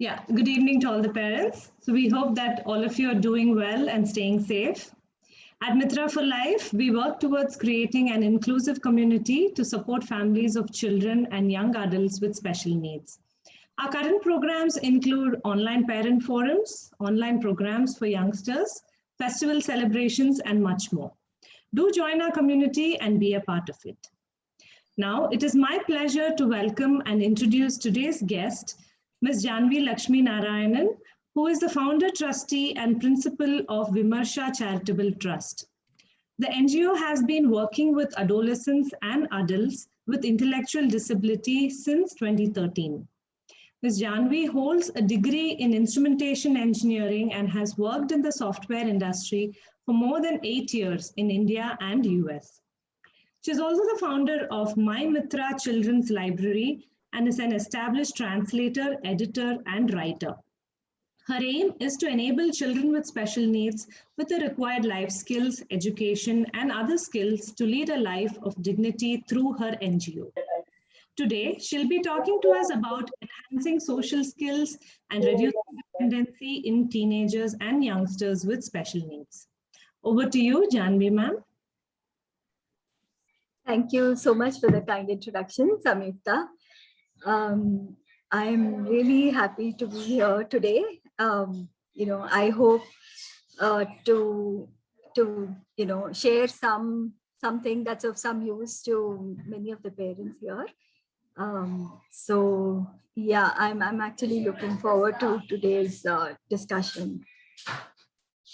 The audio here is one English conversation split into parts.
Yeah, good evening to all the parents. So we hope that all of you are doing well and staying safe. At Mitra for Life, we work towards creating an inclusive community to support families of children and young adults with special needs. Our current programs include online parent forums, online programs for youngsters, festival celebrations, and much more. Do join our community and be a part of it. Now, it is my pleasure to welcome and introduce today's guest, Ms. Janvi Lakshmi Narayanan, who is the founder, trustee, and principal of Vimarsha Charitable Trust. The NGO has been working with adolescents and adults with intellectual disability since 2013. Ms. Janvi holds a degree in instrumentation engineering and has worked in the software industry for more than 8 years in India and US. She is also the founder of My Mitra Children's Library and is an established translator, editor, and writer. Her aim is to enable children with special needs with the required life skills, education, and other skills to lead a life of dignity through her NGO. Today, she'll be talking to us about enhancing social skills and reducing dependency in teenagers and youngsters with special needs. Over to you, Janvi ma'am. Thank you so much for the kind introduction, Samyukta. I'm really happy to be here today. I hope to share something that's of some use to many of the parents here. I'm actually looking forward to today's discussion.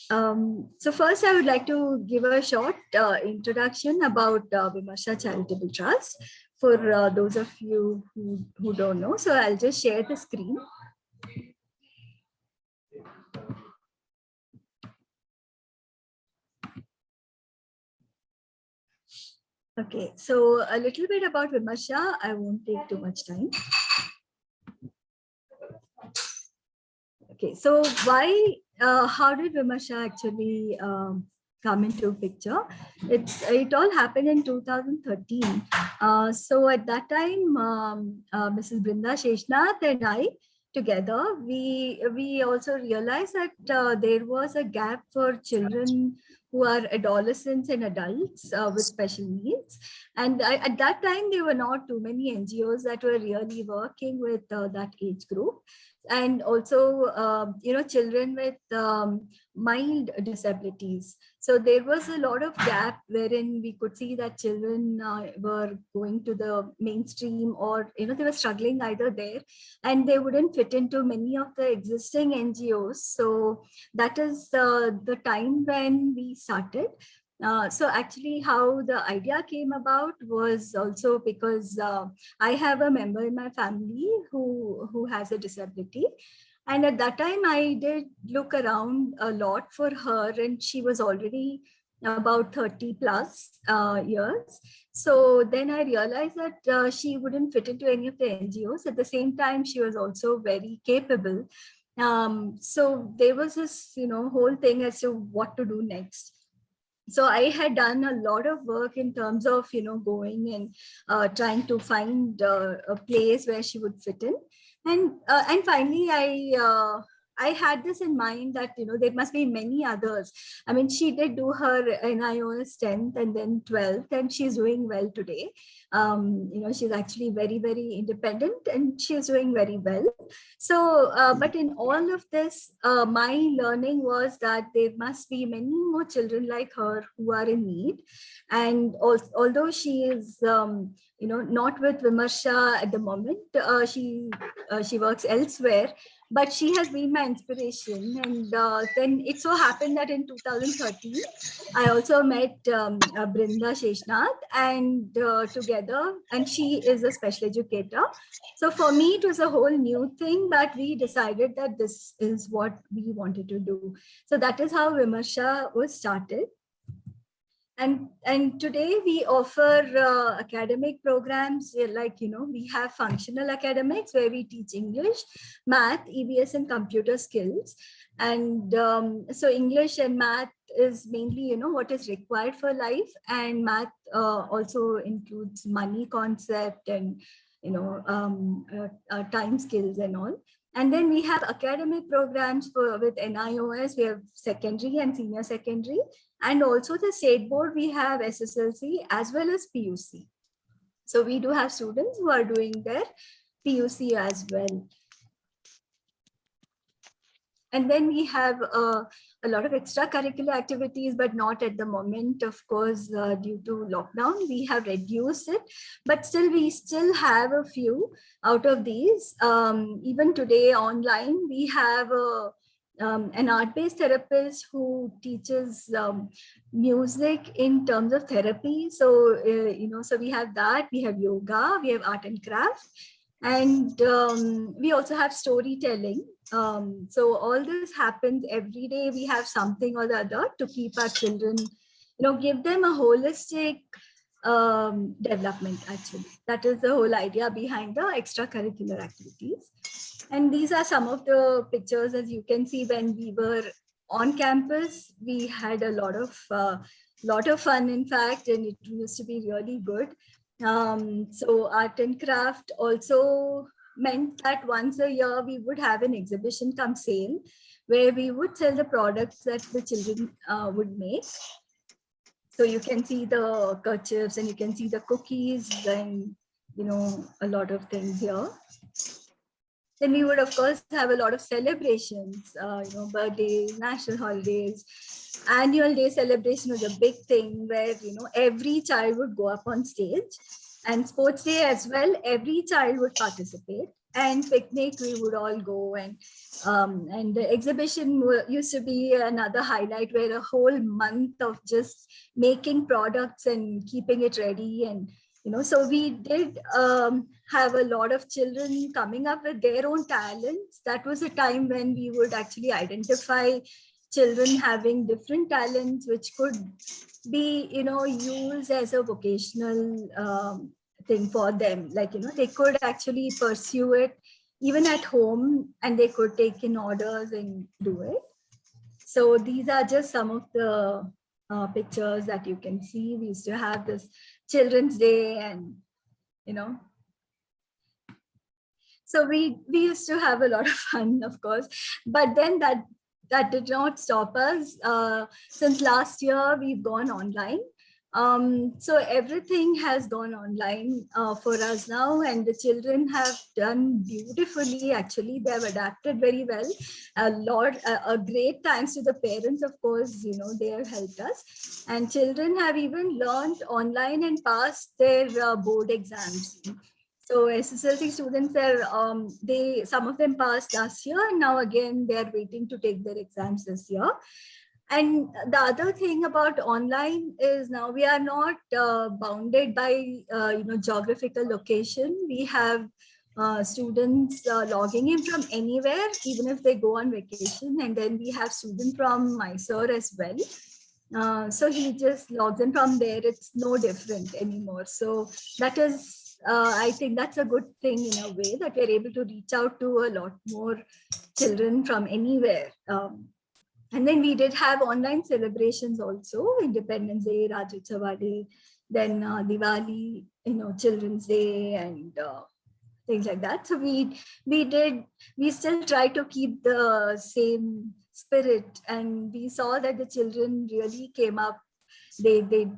So first, I would like to give a short introduction about Vimarsha Charitable Trust for those of you who don't know. So I'll just share the screen. Okay, so a little bit about Vimarsha. I won't take too much time. Okay, so how did Vimarsha actually come into picture? It all happened in 2013. So at that time, Mrs. Brinda Sheshnath and I together, we also realized that there was a gap for children who are adolescents and adults with special needs. And at that time, there were not too many NGOs that were really working with that age group. And also, children with mild disabilities. So there was a lot of gap wherein we could see that children were going to the mainstream, or they were struggling either there, and they wouldn't fit into many of the existing NGOs. So that is the time when we started. So actually how the idea came about was also because I have a member in my family who has a disability. And at that time, I did look around a lot for her, and she was already about 30 plus years. So then I realized that she wouldn't fit into any of the NGOs. At the same time, she was also very capable. So there was this, whole thing as to what to do next. So I had done a lot of work in terms of, going and trying to find a place where she would fit in. And finally, I had this in mind that, there must be many others. I mean, she did do her NIOS 10th and then 12th, and she's doing well today. She's actually very, very independent, and she's doing very well. So, but in all of this, my learning was that there must be many more children like her who are in need. And although she is, not with Vimarsha at the moment, she works elsewhere, but she has been my inspiration. And then it so happened that in 2013, I also met Brinda Sheshnath, and together, and she is a special educator. So for me, it was a whole new thing, but we decided that this is what we wanted to do. So that is how Vimarsha was started. And today we offer academic programs like, we have functional academics where we teach English, math, EVS, and computer skills. And so English and math is mainly, what is required for life. And math also includes money concept and, time skills and all. And then we have academic programs with NIOS, we have secondary and senior secondary. And also the state board, we have SSLC as well as PUC. So we do have students who are doing their PUC as well. And then we have a lot of extracurricular activities, but not at the moment, of course, due to lockdown, we have reduced it, but still we still have a few out of these. Even today online, we have an art-based therapist who teaches music in terms of therapy. So, so we have that, we have yoga, we have art and craft, and we also have storytelling. So all this happens every day. We have something or the other to keep our children, give them a holistic development, actually. That is the whole idea behind the extracurricular activities. And these are some of the pictures, as you can see, when we were on campus. We had a lot of fun, in fact, and it used to be really good. So art and craft also meant that once a year we would have an exhibition come sale where we would sell the products that the children would make. So you can see the kerchiefs and you can see the cookies and, a lot of things here. Then we would, of course, have a lot of celebrations, birthdays, national holidays. Annual day celebration was a big thing where, every child would go up on stage, and sports day as well, every child would participate, and picnic, we would all go, and the exhibition used to be another highlight, where a whole month of just making products and keeping it ready. And so we did have a lot of children coming up with their own talents. That was a time when we would actually identify children having different talents, which could be, used as a vocational thing for them. Like, they could actually pursue it even at home, and they could take in orders and do it. So these are just some of the pictures that you can see. We used to have this Children's Day, and so we used to have a lot of fun, of course, but then that did not stop us. Since last year, we've gone online. So everything has gone online for us now, and the children have done beautifully. Actually, they have adapted very well. A great thanks to the parents, of course. They have helped us, and children have even learned online and passed their board exams. So SSLC students are, some of them passed last year, and now again they are waiting to take their exams this year. And the other thing about online is now we are not bounded by geographical location. We have students logging in from anywhere, even if they go on vacation. And then we have students from Mysore as well. So he just logs in from there. It's no different anymore. So that is, I think that's a good thing in a way, that we're able to reach out to a lot more children from anywhere. And then we did have online celebrations also: Independence Day, Rajyotsava Day, then Diwali, Children's Day, and things like that. So we still try to keep the same spirit, and we saw that the children really came up. They did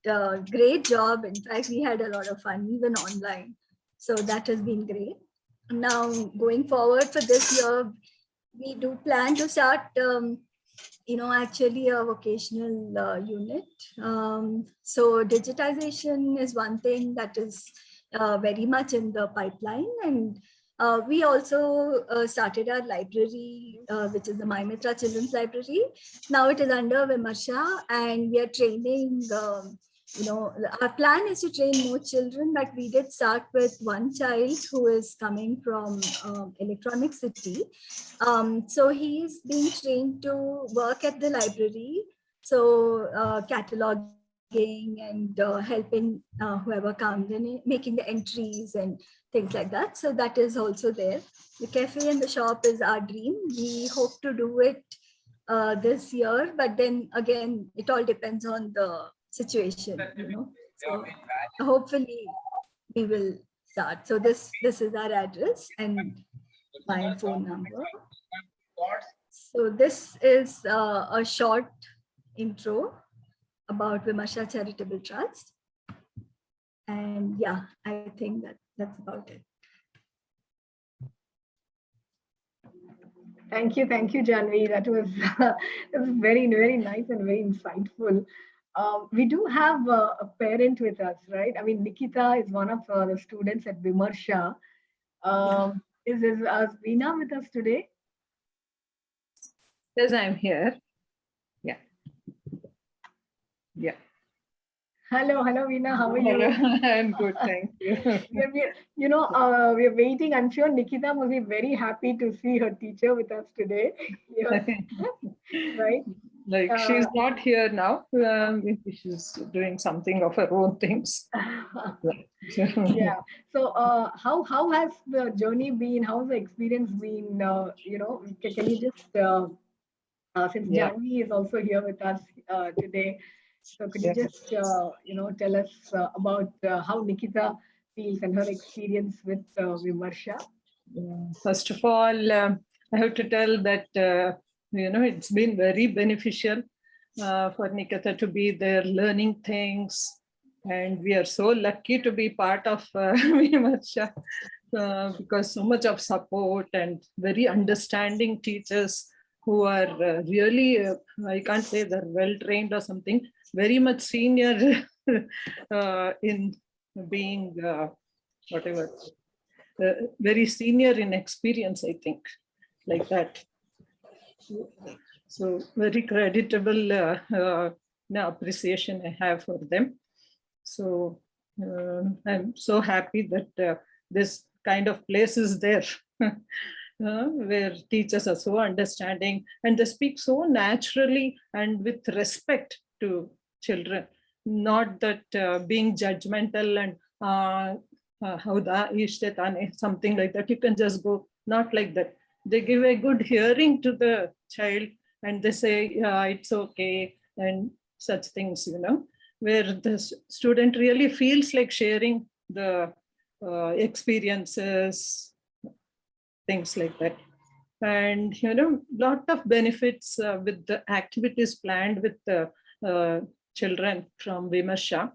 a great job. In fact, we had a lot of fun, even online. So that has been great. Now, going forward for this year, we do plan to start, actually a vocational unit. So digitization is one thing that is very much in the pipeline. And we also started our library, which is the Mymitra Children's Library. Now it is under Vimarsha, and we are training, our plan is to train more children, but we did start with one child who is coming from Electronic City. So he is being trained to work at the library. So cataloging and helping whoever comes in, making the entries and things like that. So that is also there. The cafe and the shop is our dream. We hope to do it this year, but then again, it all depends on the situation, So hopefully we will start. So this is our address, and my phone number. So this is a short intro about Vimarsha Charitable Trust. And yeah, I think that's about it. Thank you, Janvi. That was that was very, very nice and very insightful. We do have a parent with us, right? I mean, Nikita is one of the students at Vimarsha. Is Veena with us today? Yes, I'm here. Yeah. Yeah. Hello, Veena. How are you? Hello. I'm good, thank you. We're waiting. I'm sure Nikita must be very happy to see her teacher with us today. Right? Like she's not here now. Maybe she's doing something of her own things. Yeah. So, how has the journey been? How's the experience been? Can you just since Yeah. Janvi is also here with us today, so could you just tell us about how Nikita feels and her experience with Vimarsha? First of all, I have to tell that it's been very beneficial for Nikita to be there learning things, and we are so lucky to be part of Vimarsha because so much of support and very understanding teachers who are really, I can't say they're well trained or something, very much senior in being whatever. Very senior in experience, I think, like that. So very creditable appreciation I have for them. So I'm so happy that this kind of place is there where teachers are so understanding and they speak so naturally and with respect to children, not that being judgmental and something like that. You can just go, not like that. They give a good hearing to the child and they say, yeah, it's okay, and such things, where the student really feels like sharing the experiences, things like that. And, lot of benefits with the activities planned with the children from Vimarsha.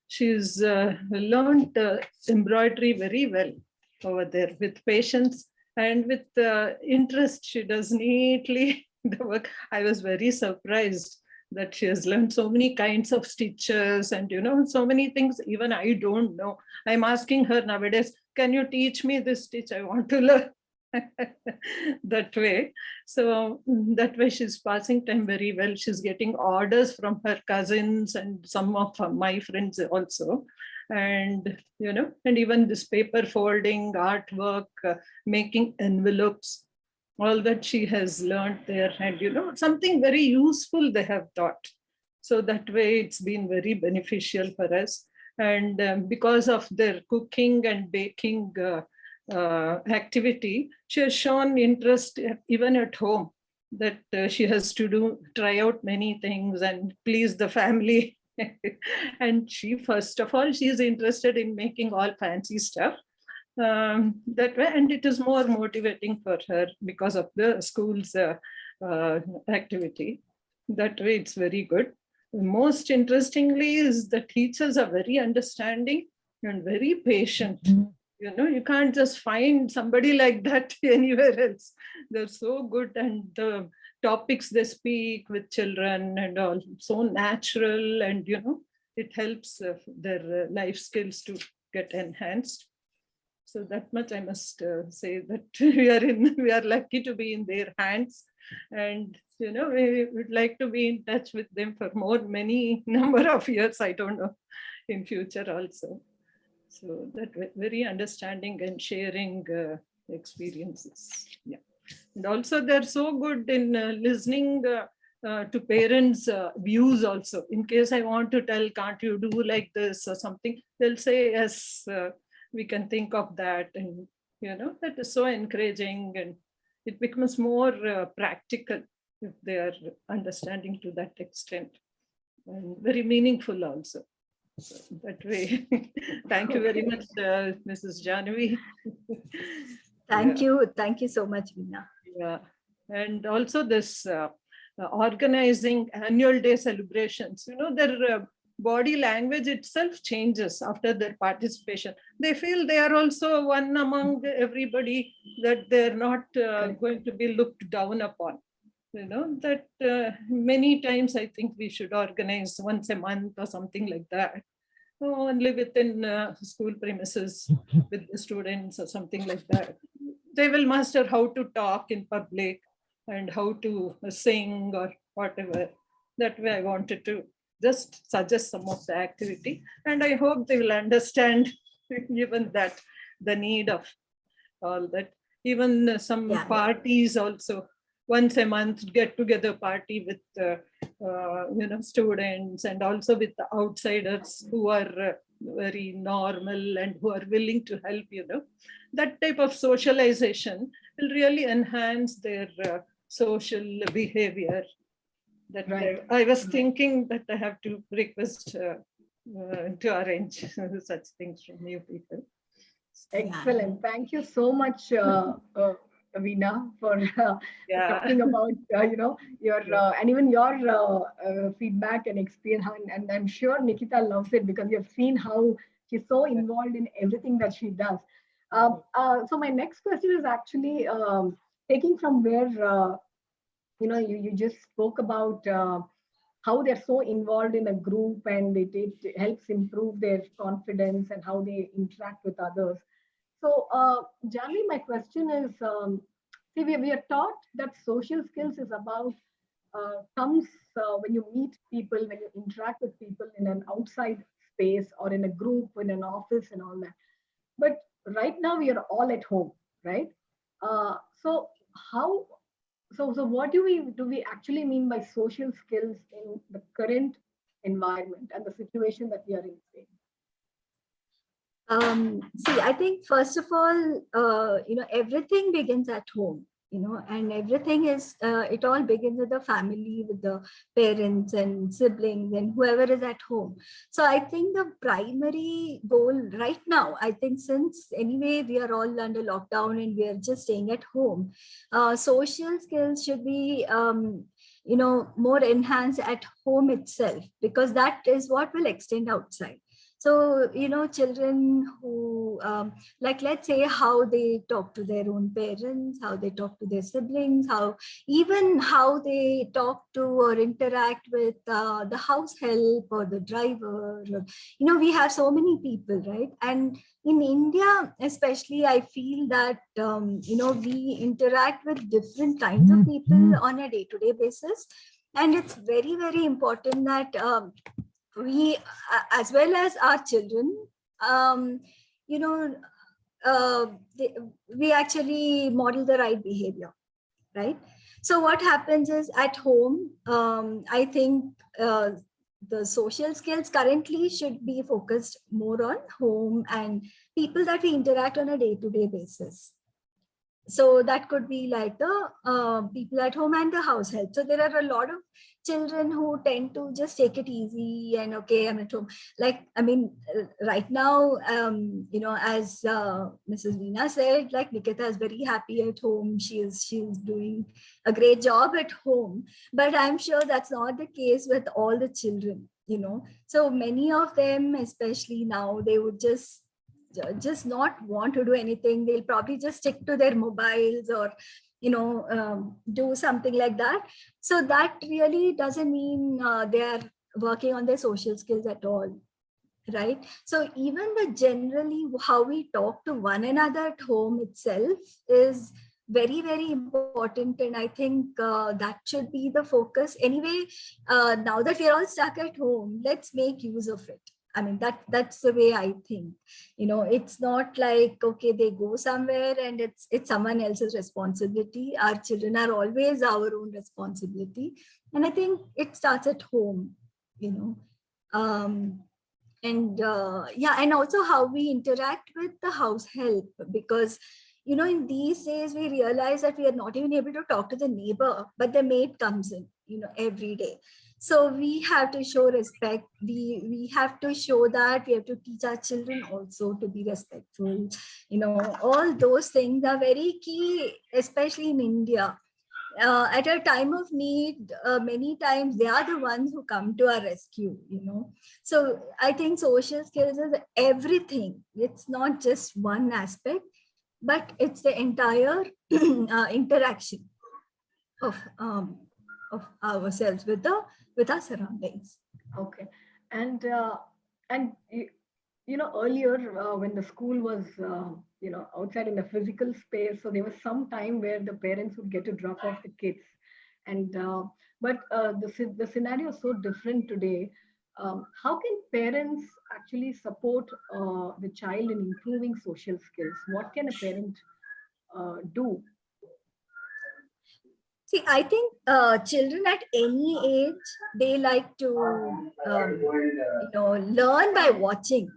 She's learned embroidery very well over there with patience and with interest. She does neatly the work. I was very surprised that she has learned so many kinds of stitches and, so many things even I don't know. I'm asking her nowadays, can you teach me this stitch? I want to learn. That way. So that way she's passing time very well. She's getting orders from her cousins and some of my friends also. And, and even this paper folding, artwork, making envelopes, all that she has learned there. And, something very useful they have taught. So that way it's been very beneficial for us. And because of their cooking and baking activity, she has shown interest even at home, that she has to try out many things and please the family. And she, first of all, she is interested in making all fancy stuff that way, and it is more motivating for her because of the school's activity. That way it's very good. Most interestingly is the teachers are very understanding and very patient. You can't just find somebody like that anywhere else. They're so good, and the topics they speak with children and all so natural, and it helps their life skills to get enhanced. So that much I must say that we are lucky to be in their hands, and we would like to be in touch with them for many number of years. I don't know, in future also. So that very understanding and sharing experiences. Yeah. And also they're so good in listening to parents' views also. In case I want to tell, can't you do like this or something, they'll say, yes, we can think of that. And, that is so encouraging, and it becomes more practical if they are understanding to that extent, and very meaningful also. So that way, thank you very much, Mrs. Janavi. Thank you so much, Veena. Yeah, and also this organizing annual day celebrations, their body language itself changes after their participation. They feel they are also one among everybody, that they're not going to be looked down upon. That many times I think we should organize once a month or something like that, only within school premises with the students or something like that. They will master how to talk in public and how to sing or whatever. That way I wanted to just suggest some of the activity, and I hope they will understand even that, the need of all that. Even some parties also, once a month get together party with students, and also with the outsiders who are very normal and who are willing to help. That type of socialization will really enhance their social behavior. That I was thinking that I have to request to arrange such things from you people. Excellent. Thank you so much, Veena, for talking about your and even your feedback and experience. And I'm sure Nikita loves it, because you've seen how she's so involved in everything that she does. So my next question is actually taking from where you just spoke about how they're so involved in a group, and it helps improve their confidence and how they interact with others. So, Jami, my question is, see, we are taught that social skills is about comes when you meet people, when you interact with people in an outside space or in a group, in an office, and all that. But right now we are all at home, right? So how? So what do we actually mean by social skills in the current environment and the situation that we are in today? See, I think first of all, everything begins at home, and everything is, it all begins with the family, with the parents and siblings and whoever is at home. So I think the primary goal right now, I think since anyway, we are all under lockdown and we are just staying at home, social skills should be, more enhanced at home itself, because that is what will extend outside. So, children who, let's say how they talk to their own parents, how they talk to their siblings, even how they talk to or interact with the house help or the driver. We have so many people, right? And in India, especially, I feel that, we interact with different kinds of people on a day-to-day basis. And it's very, very important that we, as well as our children, we actually model the right behavior, right? So what happens is at home, I think the social skills currently should be focused more on home and people that we interact on a day-to-day basis. So that could be like the people at home and the house help. So there are a lot of children who tend to just take it easy and okay, I'm at home. Right now, as Mrs. Veena said, like Nikita is very happy at home. She's doing a great job at home. But I'm sure that's not the case with all the children, So many of them, especially now, they would just not want to do anything. They'll probably just stick to their mobiles or do something like that. So that really doesn't mean they are working on their social skills at all, right? So even the generally how we talk to one another at home itself is very, very important. And I think that should be the focus anyway. Now that we're all stuck at home, let's make use of it. I mean, that's the way I think. It's not like, okay, they go somewhere and it's someone else's responsibility. Our children are always our own responsibility. And I think it starts at home, and also how we interact with the house help, because in these days we realize that we are not even able to talk to the neighbor, but the maid comes in every day. So we have to show respect. We have to show that we have to teach our children also to be respectful. All those things are very key, especially in India. At a time of need, many times they are the ones who come to our rescue. So I think social skills is everything. It's not just one aspect, but it's the entire interaction of ourselves with our surroundings. Okay. And earlier when the school was outside in a physical space, so there was some time where the parents would get to drop off the kids, and but the scenario is so different today. How can parents actually support the child in improving social skills? What can a parent do? See, I think children at any age, they like to learn by watching.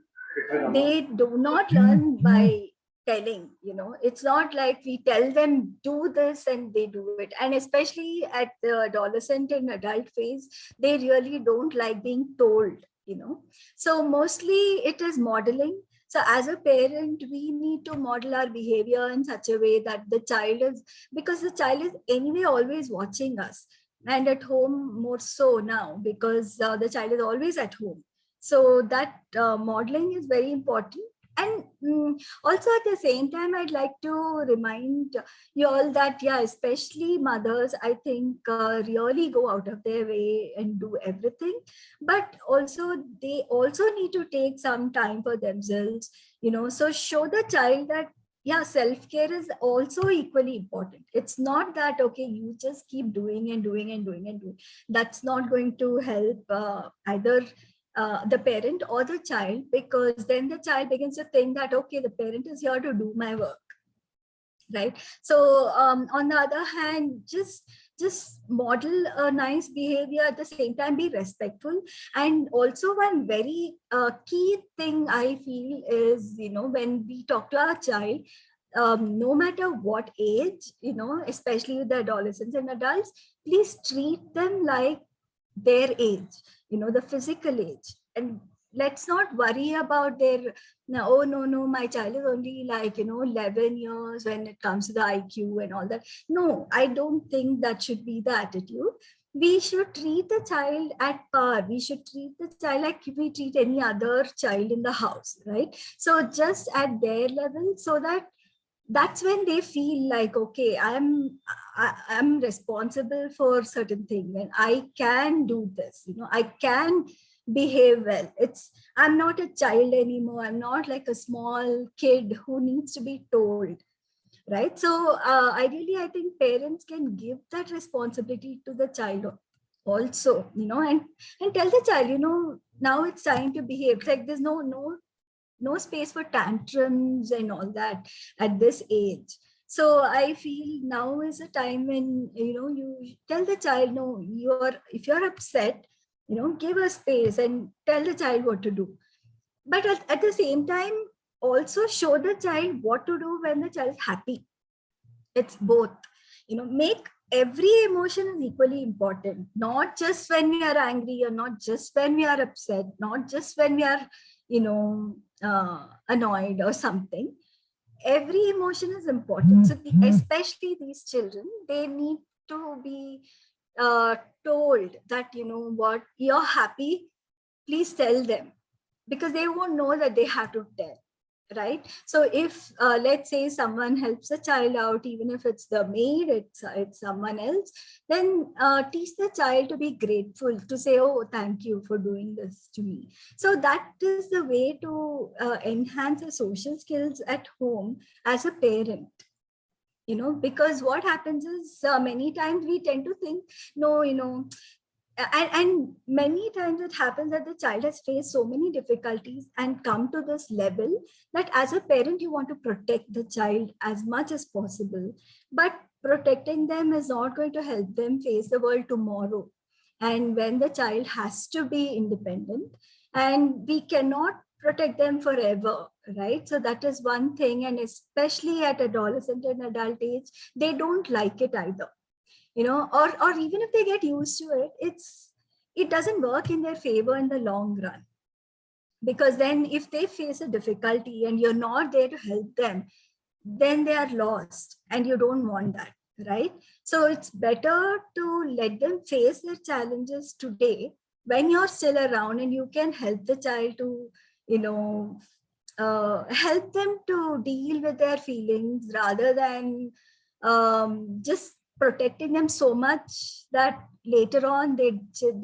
They do not learn by telling. It's not like we tell them do this and they do it. And especially at the adolescent and adult phase, they really don't like being told. So mostly it is modeling. So as a parent, we need to model our behavior in such a way that the child is, because the child is anyway always watching us, and at home more so now, because the child is always at home. So that modeling is very important. And also at the same time, I'd like to remind you all that, yeah, especially mothers, I think really go out of their way and do everything. But also, they also need to take some time for themselves, so show the child that, yeah, self-care is also equally important. It's not that, okay, you just keep doing and doing and doing and doing. That's not going to help either the parent or the child, because then the child begins to think that, okay, the parent is here to do my work, right? So on the other hand, just model a nice behavior, at the same time be respectful. And also one very key thing I feel is, when we talk to our child, no matter what age, especially with the adolescents and adults, please treat them like their age, the physical age. And let's not worry about their, oh no, my child is only like 11 years when it comes to the IQ and all that. No, I don't think that should be the attitude. We should treat the child at par. We should treat the child like we treat any other child in the house, right? So just at their level, so that's when they feel like, okay, I'm responsible for certain things, and I can do this, I can behave well. I'm not a child anymore. I'm not like a small kid who needs to be told, right? So ideally, I think parents can give that responsibility to the child also, and tell the child, now it's time to behave. It's like there's no space for tantrums and all that at this age. So I feel now is a time when, you tell the child, no, if you're upset, give a space and tell the child what to do. But at the same time, also show the child what to do when the child is happy. It's both, make every emotion is equally important, not just when we are angry, or not just when we are upset, not just when we are, annoyed or something. Every emotion is important. So especially these children, they need to be told that, what, you're happy, please tell them, because they won't know that they have to tell, right? So if let's say someone helps a child out, even if it's the maid, it's someone else, then teach the child to be grateful, to say, oh, thank you for doing this to me. So that is the way to enhance the social skills at home as a parent. Because what happens is many times we tend to think, no, and many times it happens that the child has faced so many difficulties and come to this level that as a parent, you want to protect the child as much as possible. But protecting them is not going to help them face the world tomorrow. And when the child has to be independent, and we cannot protect them forever, right? So that is one thing. And especially at adolescent and adult age, they don't like it either. Or even if they get used to it, it doesn't work in their favor in the long run. Because then if they face a difficulty and you're not there to help them, then they are lost, and you don't want that, right? So it's better to let them face their challenges today when you're still around, and you can help the child to, help them to deal with their feelings, rather than just protecting them so much that later on they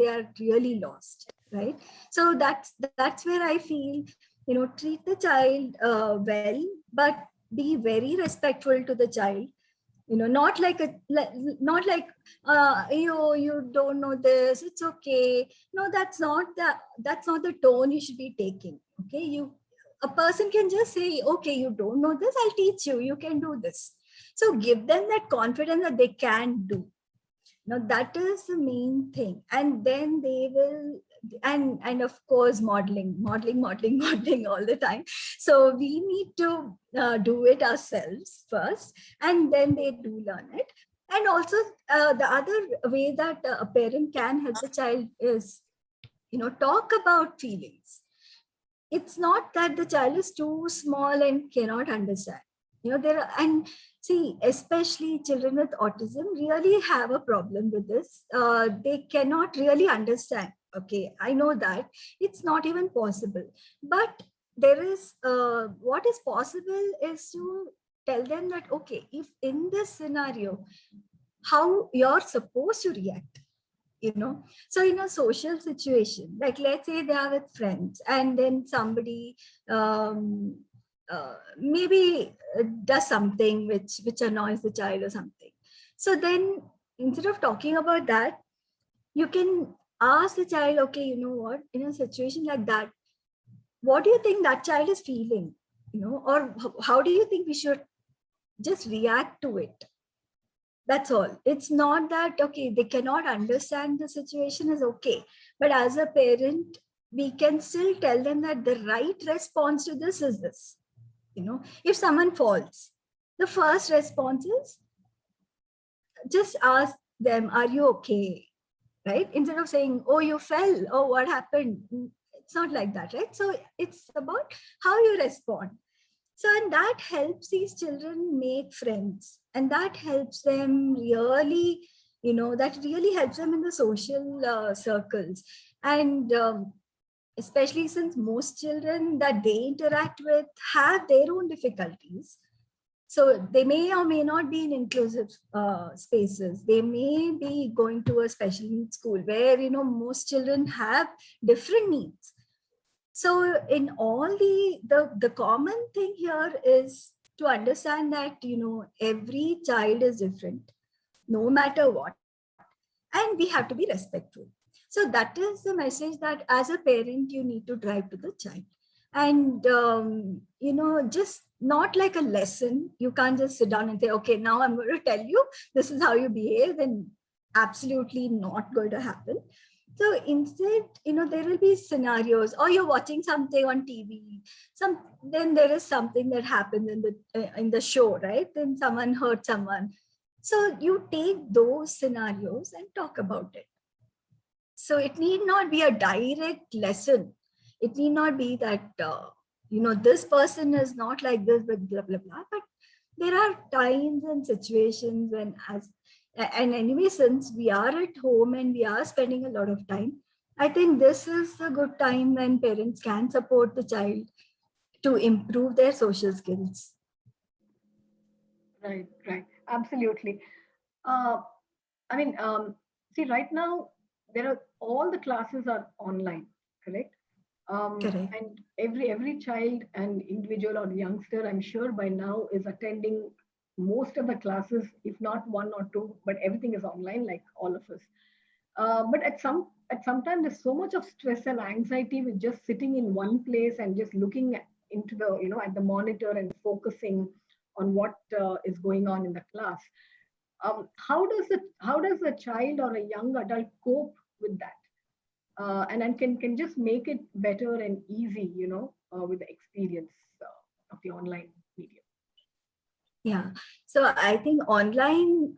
are really lost, right? So that's where I feel, treat the child well, but be very respectful to the child. Not like you don't know this, it's okay. No, that's not the tone you should be taking. Okay, a person can just say, okay, you don't know this, I'll teach you, you can do this. So give them that confidence that they can do. Now that is the main thing, and then they will, and of course modeling all the time. So we need to do it ourselves first, and then they do learn it. And also the other way that a parent can help the child is, talk about feelings. It's not that the child is too small and cannot understand. There are, and see, especially children with autism really have a problem with this. They cannot really understand. Okay, I know that it's not even possible, but there is what is possible is to tell them that, okay, if in this scenario, how you're supposed to react. So in a social situation, like let's say they are with friends, and then somebody maybe does something which annoys the child or something. So then instead of talking about that, you can ask the child, okay, you know what, in a situation like that, what do you think that child is feeling? Or how do you think we should just react to it? That's all. It's not that, okay, they cannot understand the situation is okay. But as a parent, we can still tell them that the right response to this is this. If someone falls, the first response is just ask them, are you okay? Right? Instead of saying, oh, you fell. Oh, what happened? It's not like that, right? So it's about how you respond. So, and that helps these children make friends, and that helps them really, that really helps them in the social circles. And especially since most children that they interact with have their own difficulties. So they may or may not be in inclusive spaces. They may be going to a special needs school where, most children have different needs. So in all the common thing here is to understand that, every child is different, no matter what, and we have to be respectful. So that is the message that as a parent, you need to drive to the child. And, just not like a lesson. You can't just sit down and say, okay, now I'm going to tell you, this is how you behave. Then absolutely not going to happen. So instead, there will be scenarios, or you're watching something on TV, then there is something that happens in the show, right? Then someone hurt someone. So you take those scenarios and talk about it. So it need not be a direct lesson. It need not be that, this person is not like this, but blah, blah, blah. But there are times and situations when and anyway, since we are at home and we are spending a lot of time, I think this is a good time when parents can support the child to improve their social skills. Right, absolutely. See, right now, all the classes are online, correct? Correct. And every child and individual or youngster, I'm sure by now, is attending most of the classes, if not one or two, but everything is online, like all of us. But at some time, there's so much of stress and anxiety with just sitting in one place and just looking into the at the monitor and focusing on what is going on in the class. How does a child or a young adult cope with that? And can just make it better and easy, with the experience of the online medium. Yeah. So I think online,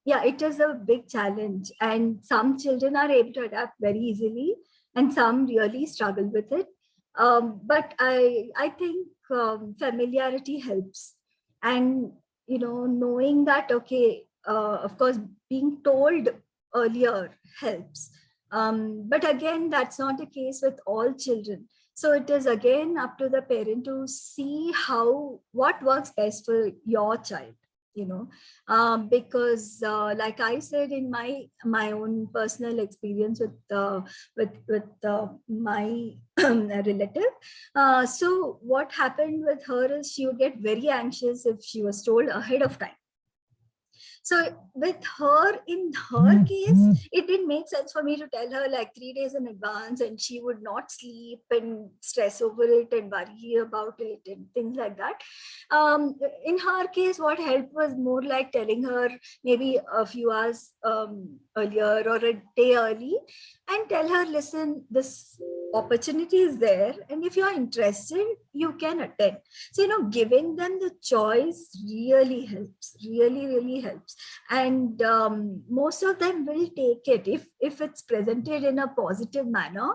yeah, it is a big challenge, and some children are able to adapt very easily, and some really struggle with it. But I think familiarity helps, and knowing that, okay, of course, being told earlier helps. But again, that's not the case with all children. So it is again up to the parent to see what works best for your child. Because like I said in my own personal experience with my relative, so what happened with her is she would get very anxious if she was told ahead of time. So with her, in her case, it didn't make sense for me to tell her like 3 days in advance, and she would not sleep and stress over it and worry about it and things like that. In her case, what helped was more like telling her maybe a few hours earlier or a day early, and tell her, listen, this opportunity is there, and if you're interested, you can attend. So giving them the choice really helps, really helps. And most of them will take it if it's presented in a positive manner.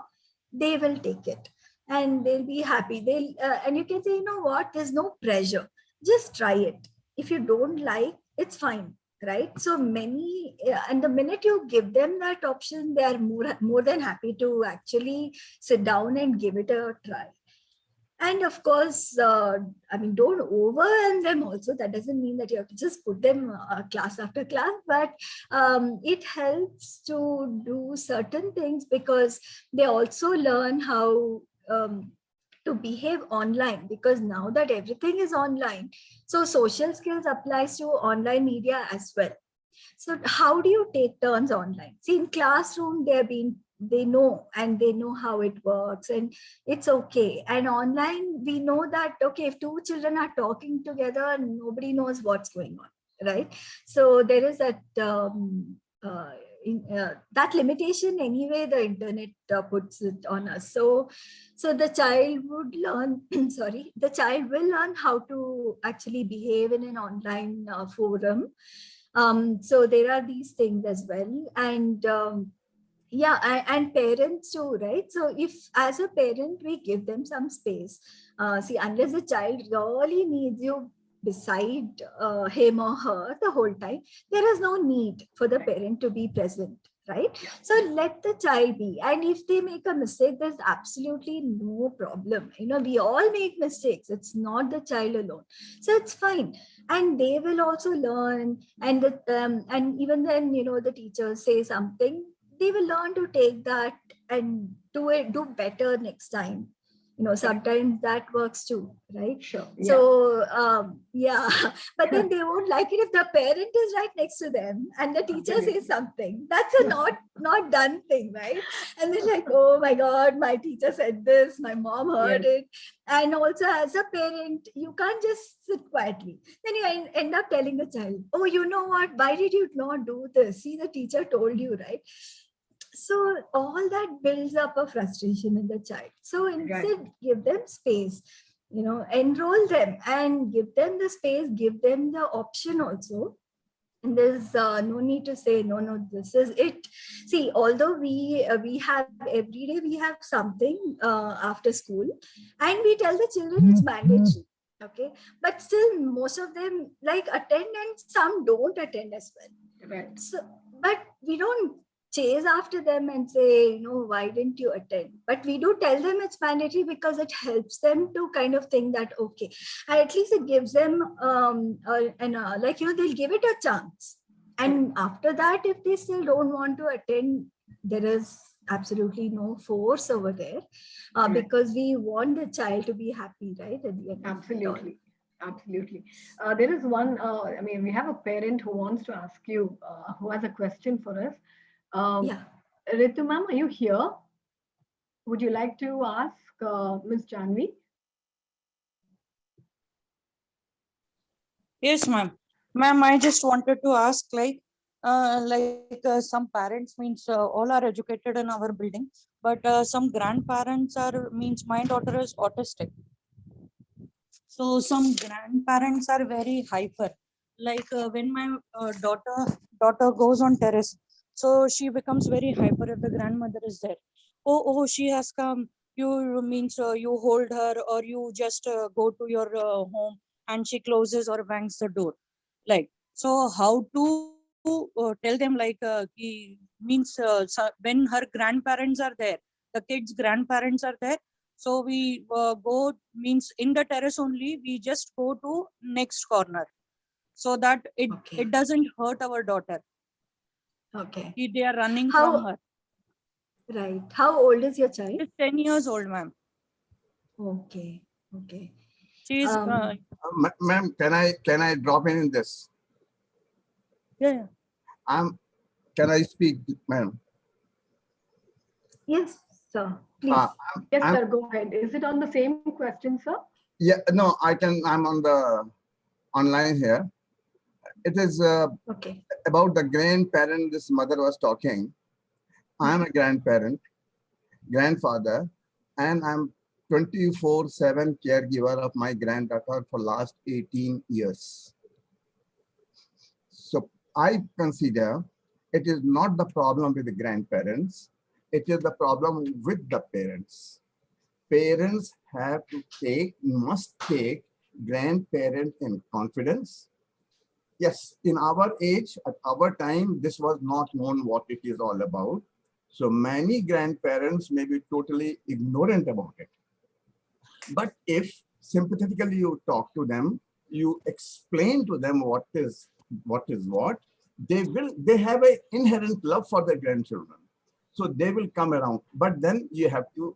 They will take it and they'll be happy. And you can say, you know what, there's no pressure, just try it. If you don't like, it's fine, right? So many, and the minute you give them that option, they are more than happy to actually sit down and give it a try. And of course, don't overwhelm them also. That doesn't mean that you have to just put them class after class, but it helps to do certain things, because they also learn how to behave online, because now that everything is online, so social skills applies to online media as well. So how do you take turns online? See, in classroom, they know, and they know how it works, and it's okay. And online, we know that, okay, if two children are talking together, nobody knows what's going on, right? So there is that that limitation anyway. The internet puts it on us. So the child would learn. Sorry, the child will learn how to actually behave in an online forum. So there are these things as well. And and parents too, right? So if as a parent we give them some space, see, unless the child really needs you beside him or her the whole time, there is no need for the parent to be present, right? So let the child be. And if they make a mistake, there's absolutely no problem. We all make mistakes. It's not the child alone. So it's fine. And they will also learn. And and even then, the teachers say something, they will learn to take that and do better next time. Sometimes that works too, right? Sure. So but then they won't like it if the parent is right next to them and the teacher says something. That's a not done thing, right? And they're like, oh my God, my teacher said this, my mom heard it. And also as a parent, you can't just sit quietly. Then you end up telling the child, oh, you know what, why did you not do this? See, the teacher told you, right? So all that builds up a frustration in the child. So instead, give them space, enroll them and give them the space, give them the option also. And there's no need to say, no, this is it. See, although we have every day, we have something after school, and we tell the children it's mandatory. Okay. But still, most of them like attend, and some don't attend as well. Right. So, but we don't chase after them and say, why didn't you attend? But we do tell them it's mandatory, because it helps them to kind of think that, okay, and at least it gives them they'll give it a chance. And after that, if they still don't want to attend, there is absolutely no force over there, because we want the child to be happy, right? At the end. Absolutely. Absolutely. There is one, we have a parent who wants to ask you, who has a question for us. Ritu ma'am, are you here? Would you like to ask Ms. Janvi? Yes, ma'am. Ma'am, I just wanted to ask, some parents means all are educated in our building, but some grandparents means my daughter is autistic. So some grandparents are very hyper. Like when my daughter daughter goes on terrace. So she becomes very hyper if the grandmother is there. Oh, she has come. You means you hold her, or you just go to your home and she closes or bangs the door. Like, so how to tell them like means when her grandparents are there, the kids' grandparents are there. So we go means in the terrace only. We just go to next corner so that Okay. it doesn't hurt our daughter. Okay. They are running How- from her. Right. How old is your child? She's 10 years old, ma'am. Okay. Okay. She is Ma'am, can I drop in this? yeah. Can I speak, ma'am? Yes, sir. Please. Yes, I'm- sir, go ahead. Is it on the same question, sir? Yeah, no, I'm on the online here. It is Okay. about the grandparent this mother was talking. I'm a grandparent, grandfather, and I'm 24/7 caregiver of my granddaughter for last 18 years. So I consider it is not the problem with the grandparents, it is the problem with the parents. Parents must take grandparent in confidence. Yes, in our age, at our time, this was not known what it is all about. So many grandparents may be totally ignorant about it. But if sympathetically you talk to them, you explain to them what is what, they have an inherent love for their grandchildren. So they will come around. But then you have to,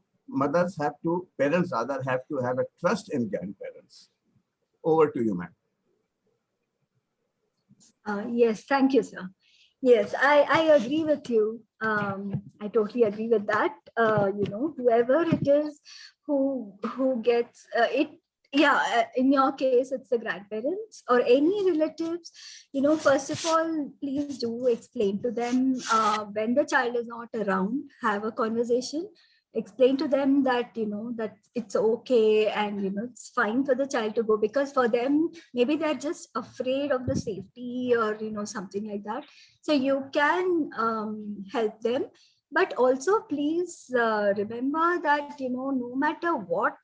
parents rather have to have a trust in grandparents. Over to you, ma'am. Yes, thank you, sir. Yes, I agree with you. I totally agree with that. Whoever it is who gets it, in your case, it's the grandparents or any relatives. First of all, please do explain to them when the child is not around, have a conversation. Explain to them that that it's okay and it's fine for the child to go, because for them maybe they're just afraid of the safety or something like that. So you can help them, but also please remember that no matter what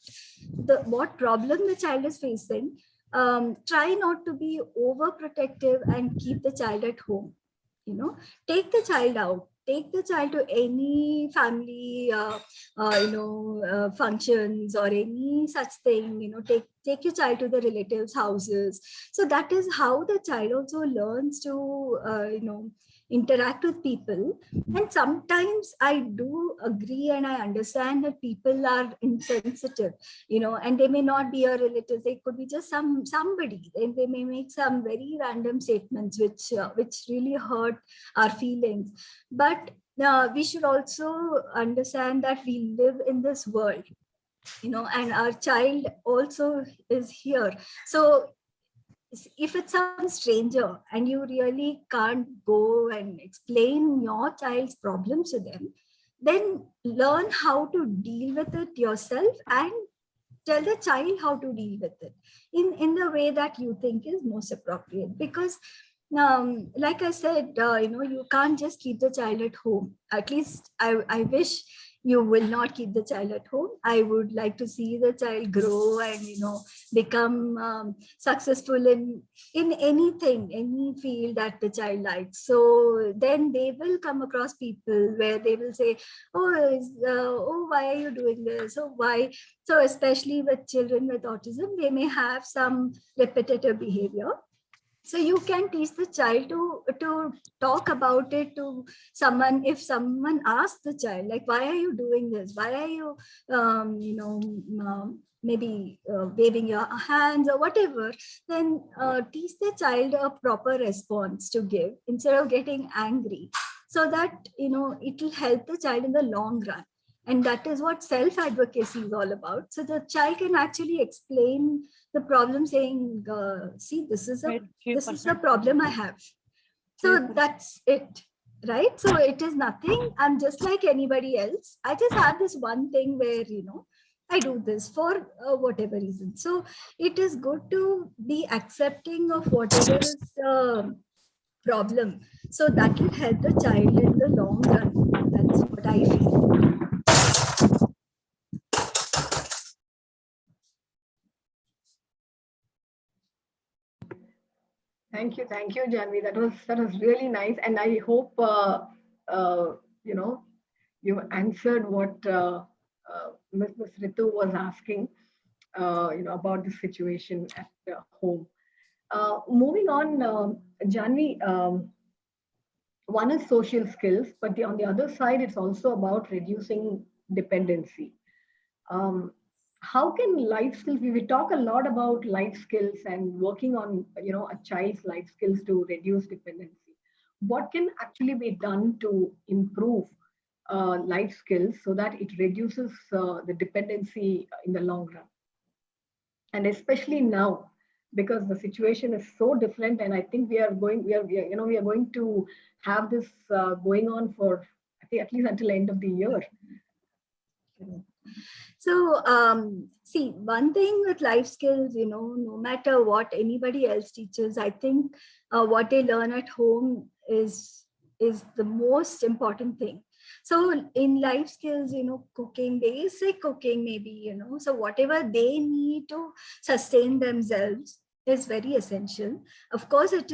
problem the child is facing, try not to be overprotective and keep the child at home. Take the child out, take the child to any family functions or any such thing. Take your child to the relatives houses. So that is how the child also learns to interact with people. And sometimes I do agree and I understand that people are insensitive, and they may not be your relatives, they could be just somebody, and they may make some very random statements which really hurt our feelings. But we should also understand that we live in this world, and our child also is here. So if it's some stranger and you really can't go and explain your child's problems to them, then learn how to deal with it yourself and tell the child how to deal with it in the way that you think is most appropriate. Because like I said, you can't just keep the child at home. At least I wish you will not keep the child at home. I would like to see the child grow and become successful in anything, any field that the child likes. So then they will come across people where they will say, oh, why are you doing this? Oh, why? So especially with children with autism, they may have some repetitive behavior. So you can teach the child to talk about it to someone. If someone asks the child, like, why are you doing this? Why are you, maybe waving your hands or whatever, then teach the child a proper response to give instead of getting angry, so that, it will help the child in the long run. And that is what self-advocacy is all about. So the child can actually explain the problem, saying, see, this is the problem I have. So that's it, right? So it is nothing. I'm just like anybody else. I just have this one thing where, I do this for whatever reason. So it is good to be accepting of whatever is problem. So that will help the child in the long run. That's what I feel. Thank you, Janvi. That was really nice, and I hope uh, you know you answered what Ms. Ritu was asking. About the situation at home. Moving on, Janvi. One is social skills, but on the other side, it's also about reducing dependency. Um, how can life skills? We talk a lot about life skills and working on a child's life skills to reduce dependency. What can actually be done to improve life skills so that it reduces the dependency in the long run? And especially now, because the situation is so different, and I think we are going to have this going on for, I think, at least until the end of the year. So, see, one thing with life skills, no matter what anybody else teaches, I think what they learn at home is the most important thing. So in life skills, cooking, basic cooking, maybe, so whatever they need to sustain themselves is very essential. Of course, it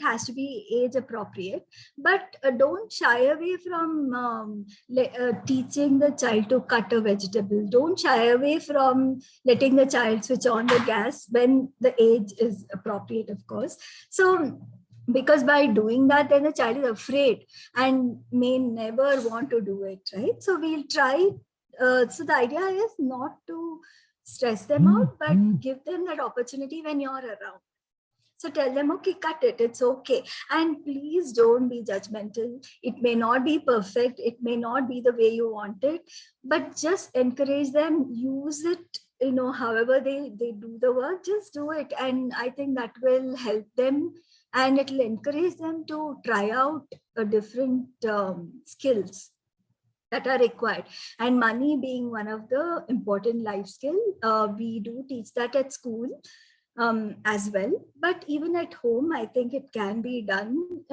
has to be age appropriate, but don't shy away from teaching the child to cut a vegetable. Don't shy away from letting the child switch on the gas when the age is appropriate, of course. So because by doing that, then the child is afraid and may never want to do it, right? So we'll try. So the idea is not to stress them out, but give them that opportunity when you're around. So tell them, okay, cut it, it's okay. And please don't be judgmental. It may not be perfect. It may not be the way you want it, but just encourage them, use it, however they do the work, just do it. And I think that will help them, and it will encourage them to try out different skills that are required. And money being one of the important life skill, we do teach that at school as well, but even at home I think it can be done.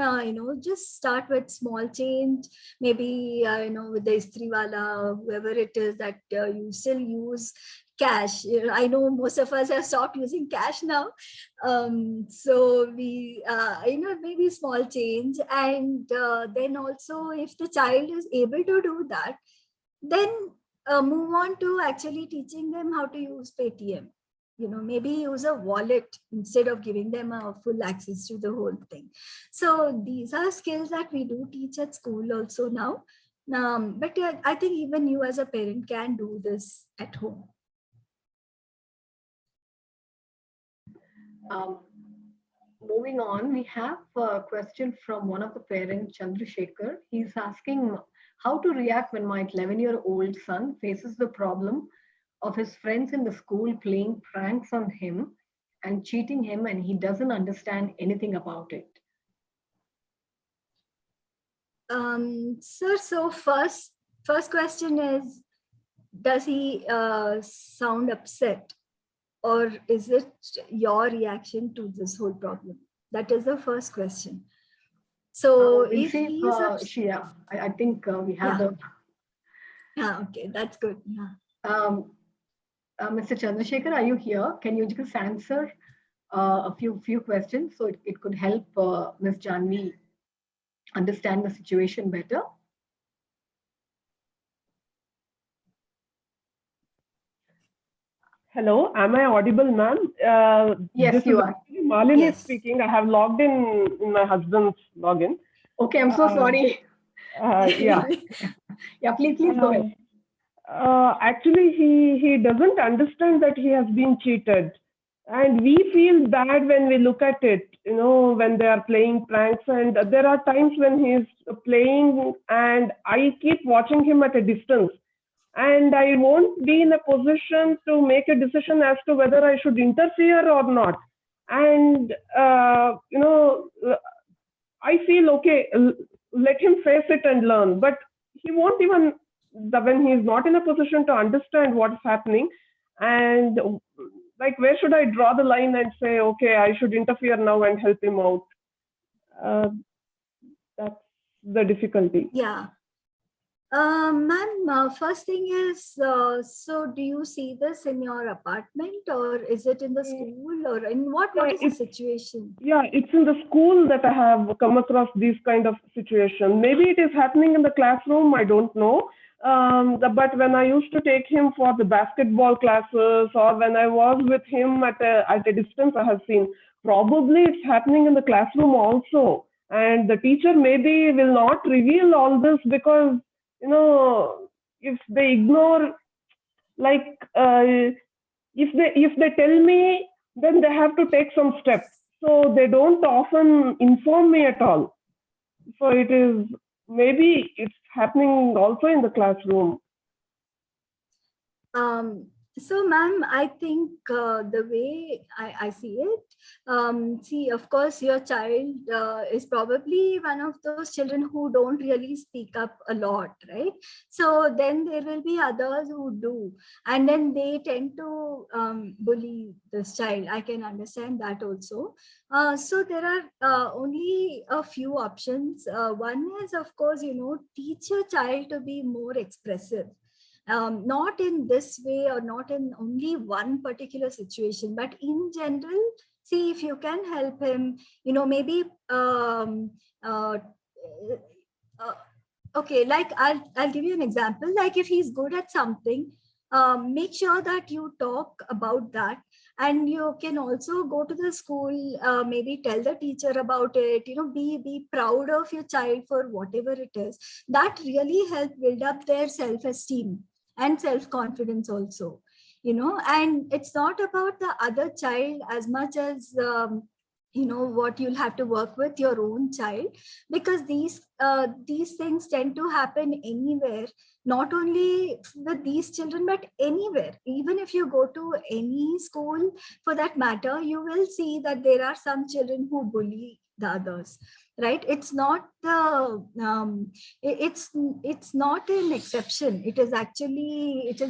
Just start with small change, maybe with the istriwala, whoever it is, that you still use cash. I know most of us have stopped using cash now, so we maybe small change. And then also, if the child is able to do that, then move on to actually teaching them how to use Paytm. Maybe use a wallet instead of giving them a full access to the whole thing. So these are skills that we do teach at school also now. But I think even you as a parent can do this at home. Moving on, we have a question from one of the parents, Chandrasekhar. He's asking how to react when my 11-year-old son faces the problem of his friends in the school playing pranks on him and cheating him, and he doesn't understand anything about it. Sir, so first question is, does he sound upset, or is it your reaction to this whole problem? That is the first question. So we'll if see he's upset, I think we have okay, that's good. Mr. Chandrasekhar, are you here? Can you just answer a few questions so it could help Ms. Janvi understand the situation better? Hello, am I audible, ma'am? Yes, you are. Malini Yes. speaking. I have logged in my husband's login. Okay, I'm so sorry. Yeah. Yeah, please go ahead. Actually, he doesn't understand that he has been cheated. And we feel bad when we look at it, when they are playing pranks. And there are times when he's playing and I keep watching him at a distance. And I won't be in a position to make a decision as to whether I should interfere or not. And, I feel, okay, let him face it and learn. But he won't even, when he's not in a position to understand what's happening, and like, where should I draw the line and say, okay, I should interfere now and help him out? That's the difficulty. Yeah. Ma'am, first thing is, so do you see this in your apartment, or is it in the school, or in what is the situation? Yeah, it's in the school that I have come across these kind of situation. Maybe it is happening in the classroom, I don't know. But when I used to take him for the basketball classes, or when I was with him at a distance, I have seen probably it's happening in the classroom also. And the teacher maybe will not reveal all this because, if they ignore, like, if they tell me, then they have to take some steps. So they don't often inform me at all. So maybe it's happening also in the classroom. So, ma'am, I think the way I see it, see, of course, your child is probably one of those children who don't really speak up a lot, right? So then there will be others who do, and then they tend to bully this child. I can understand that also. So there are only a few options. One is, of course, teach your child to be more expressive. Not in this way or not in only one particular situation, but in general, see if you can help him, maybe, okay, like I'll give you an example. Like if he's good at something, make sure that you talk about that. And you can also go to the school, maybe tell the teacher about it, be proud of your child for whatever it is. That really helps build up their self-esteem and self-confidence also, and it's not about the other child as much as, what you'll have to work with your own child, because these things tend to happen anywhere, not only with these children, but anywhere. Even if you go to any school for that matter, you will see that there are some children who bully the others, right? It's not it's not an exception. It is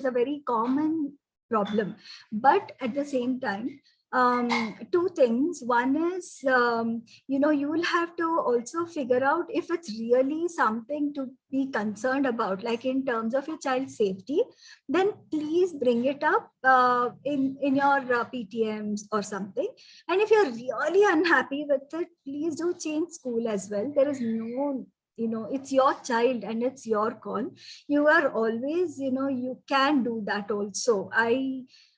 a very common problem. But at the same time, two things. One is, you will have to also figure out if it's really something to be concerned about, like in terms of your child's safety. Then please bring it up in your PTMs or something. And if you're really unhappy with it, please do change school as well. There is no, it's your child and it's your call. You are always, you can do that also.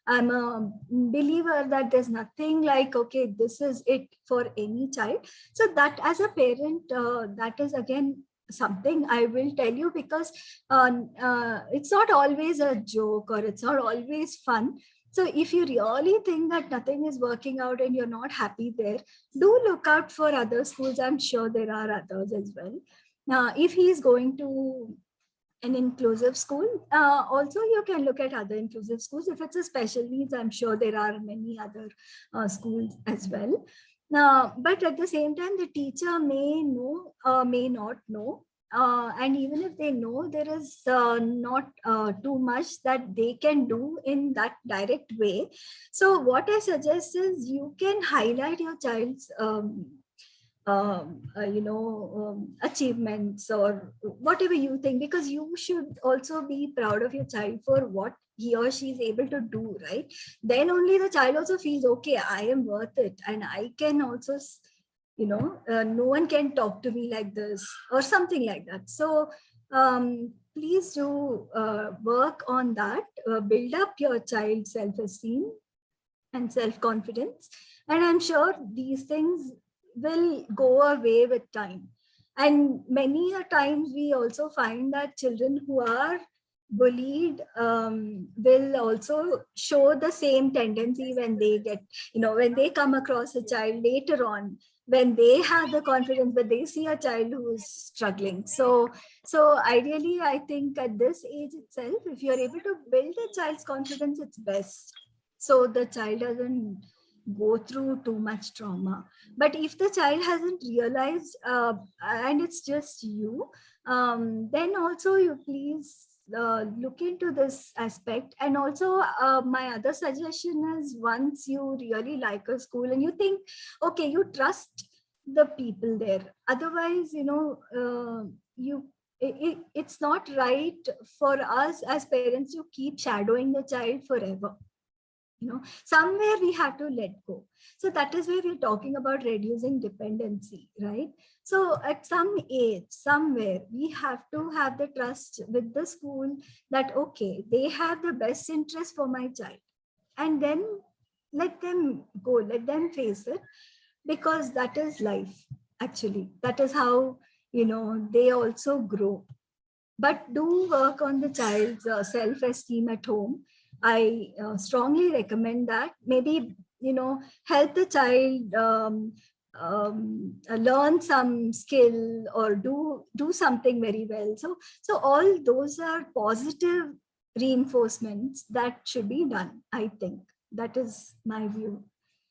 I'm a believer that there's nothing like, okay, this is it for any child. So that as a parent, that is again something I will tell you, because it's not always a joke or it's not always fun. So if you really think that nothing is working out and you're not happy there, do look out for other schools. I'm sure there are others as well. Now, if he's going to an inclusive school, also you can look at other inclusive schools. If it's a special needs, I'm sure there are many other schools as well. Now, but at the same time, the teacher may know, may not know. And even if they know, there is not too much that they can do in that direct way. So what I suggest is you can highlight your child's achievements or whatever you think, because you should also be proud of your child for what he or she is able to do, right? Then only the child also feels, okay, I am worth it, and I can also, no one can talk to me like this or something like that. So please do work on that, build up your child's self-esteem and self-confidence, and I'm sure these things will go away with time. And many a times we also find that children who are bullied will also show the same tendency when they get, when they come across a child later on, when they have the confidence, but they see a child who is struggling. So ideally, I think at this age itself, if you're able to build a child's confidence, it's best. So the child doesn't go through too much trauma. But if the child hasn't realized and it's just you, then also you please look into this aspect. And also my other suggestion is, once you really like a school and you think, okay, you trust the people there. Otherwise, it's not right for us as parents to keep shadowing the child forever. Somewhere we have to let go. So that is where we're talking about reducing dependency, right? So at some age, somewhere, we have to have the trust with the school that, okay, they have the best interest for my child. And then let them go, let them face it, because that is life, actually. That is how, they also grow. But do work on the child's self-esteem at home. I strongly recommend that. Maybe, help the child learn some skill or do something very well. So all those are positive reinforcements that should be done, I think. That is my view.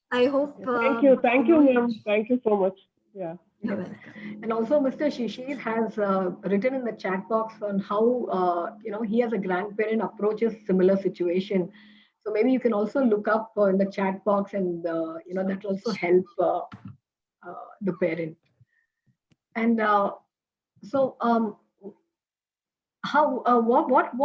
I hope. Thank you, ma'am. Thank you so much. Yeah. You're welcome. And also, Mr. Shishir has written in the chat box on how he as a grandparent approaches similar situation. So maybe you can also look up in the chat box, and that will also help the parent. And what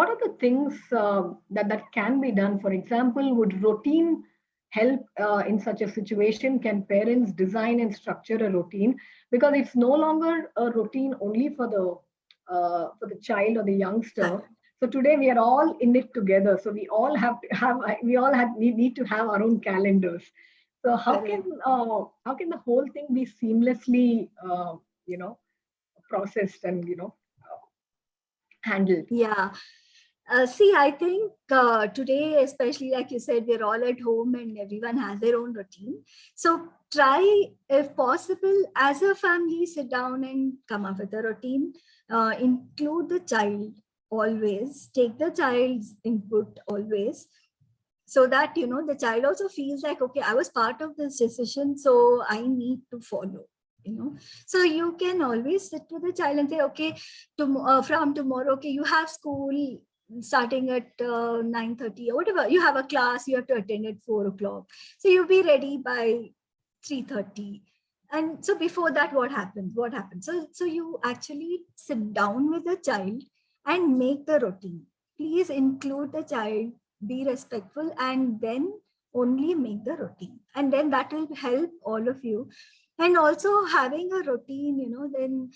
are the things that can be done? For example, would routine help in such a situation? Can parents design and structure a routine, because it's no longer a routine only for the child or the youngster? So today we are all in it together. So we all need to have our own calendars. So how can the whole thing be seamlessly processed and handled? Yeah. See, I think today, especially like you said, we're all at home and everyone has their own routine. So try, if possible, as a family, sit down and come up with a routine. Include the child always. Take the child's input always. So that, the child also feels like, okay, I was part of this decision, so I need to follow. So you can always sit with the child and say, okay, from tomorrow, okay, you have school starting at 9:30 or whatever. You have a class you have to attend at 4 o'clock. So you'll be ready by 3:30. And so before that, what happens? So you actually sit down with the child and make the routine. Please include the child, be respectful, and then only make the routine. And then that will help all of you. And also having a routine, then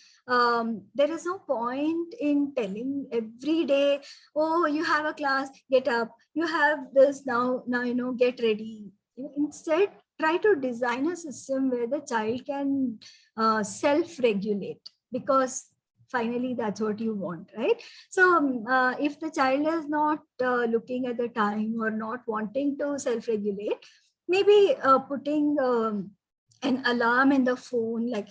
there is no point in telling every day, oh, you have a class, get up, you have this now, get ready. Instead, try to design a system where the child can self-regulate, because finally that's what you want, right? So if the child is not looking at the time or not wanting to self-regulate, maybe putting an alarm in the phone, like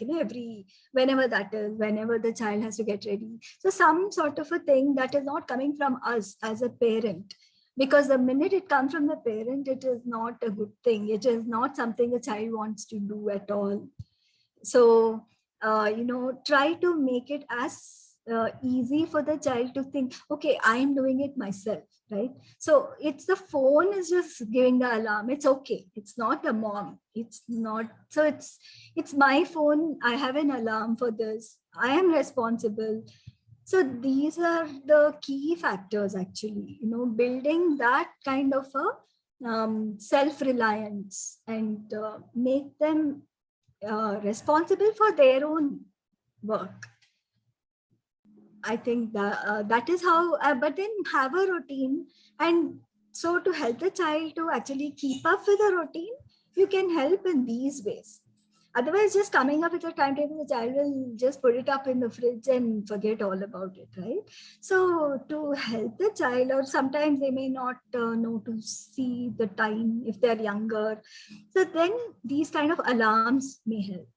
whenever the child has to get ready. So some sort of a thing that is not coming from us as a parent, because the minute it comes from the parent, it is not a good thing. It is not something a child wants to do at all. So try to make it as easy for the child to think, okay, I'm doing it myself, right? So it's the phone is just giving the alarm. It's okay. It's not the mom. It's not. So it's my phone. I have an alarm for this. I am responsible. So these are the key factors, actually, building that kind of a self-reliance and make them responsible for their own work. I think that is how, but then have a routine. And so to help the child to actually keep up with a routine, you can help in these ways. Otherwise, just coming up with a timetable, the child will just put it up in the fridge and forget all about it, right? So to help the child, or sometimes they may not know to see the time if they're younger. So then these kind of alarms may help.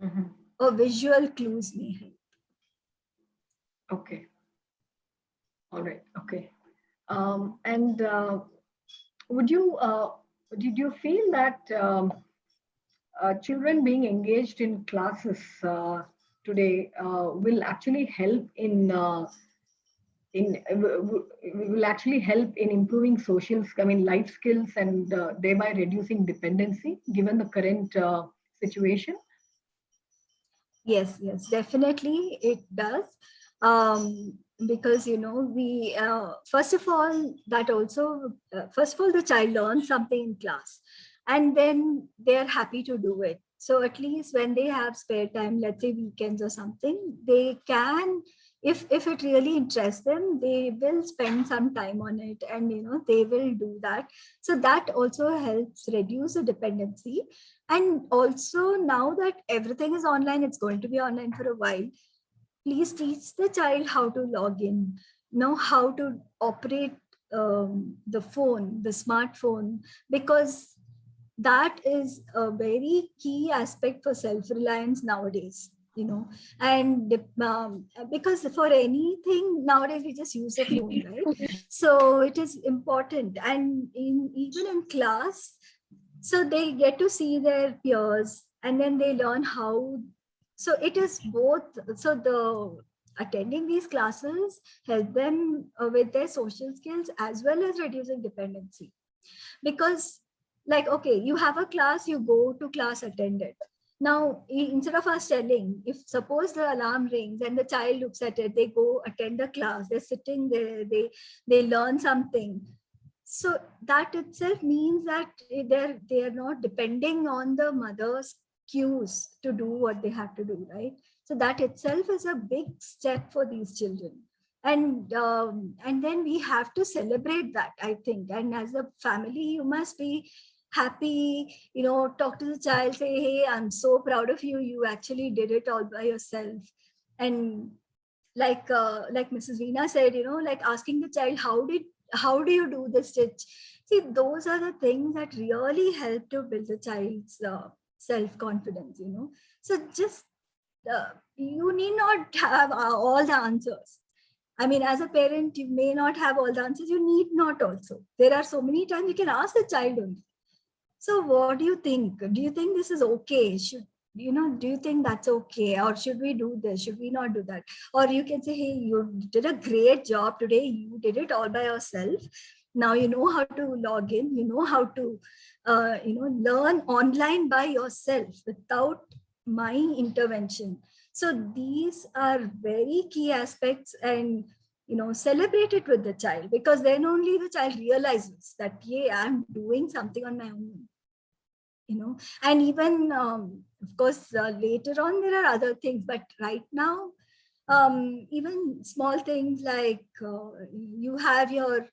Mm-hmm. Or visual clues may help. Okay. All right. Okay. And did you feel that children being engaged in classes today will actually help in improving life skills, and thereby reducing dependency given the current situation? Yes, yes, definitely it does. Because, we, first of all, that also, first of all, the child learns something in class and then they're happy to do it. So at least when they have spare time, let's say weekends or something, they can, if it really interests them, they will spend some time on it and, they will do that. So that also helps reduce the dependency. And also, now that everything is online, it's going to be online for a while. Please teach the child how to log in, know how to operate the phone, the smartphone, because that is a very key aspect for self-reliance nowadays. And because for anything nowadays we just use a phone, right? So it is important, and even in class, so they get to see their peers and then they learn how. So it is both. So the attending these classes help them with their social skills as well as reducing dependency. Because, like, okay, you have a class, you go to class, attend it. Now, instead of us telling, if suppose the alarm rings and the child looks at it, they go attend the class, they're sitting there, they learn something. So that itself means that they are not depending on the mother's cues to do what they have to do, right? So that itself is a big step for these children. And then we have to celebrate that, I think. And as a family, you must be happy, talk to the child, say, hey, I'm so proud of you, you actually did it all by yourself. And like Mrs. Veena said, like asking the child, how do you do the stitch? See, those are the things that really help to build the child's self-confidence. So just you need not have all the answers. I mean, as a parent, you may not have all the answers. You need not also. There are so many times you can ask the child only. So what do you think? Do you think this is okay? Do you think that's okay? Or should we do this? Should we not do that? Or you can say, hey, you did a great job today. You did it all by yourself. Now you know how to log in. You know how to, learn online by yourself without my intervention. So these are very key aspects, and celebrate it with the child, because then only the child realizes that, yeah, I'm doing something on my own. And even of course later on there are other things, but right now even small things like you have your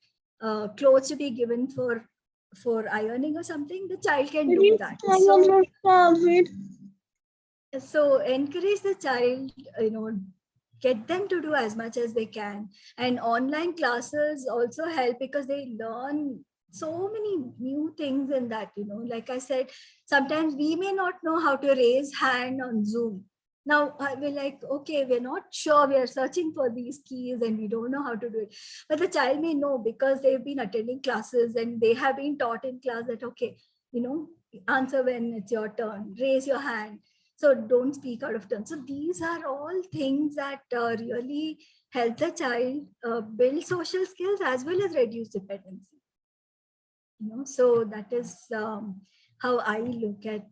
clothes to be given for ironing or something, the child can do that. So encourage the child, get them to do as much as they can. And online classes also help because they learn so many new things in that. Like I said, sometimes we may not know how to raise hand on Zoom. Now we're like, okay, we're not sure, we are searching for these keys and we don't know how to do it. But the child may know because they've been attending classes and they have been taught in class that, okay, answer when it's your turn, raise your hand. So don't speak out of turn. So these are all things that really help the child build social skills as well as reduce dependency. So that is how I look at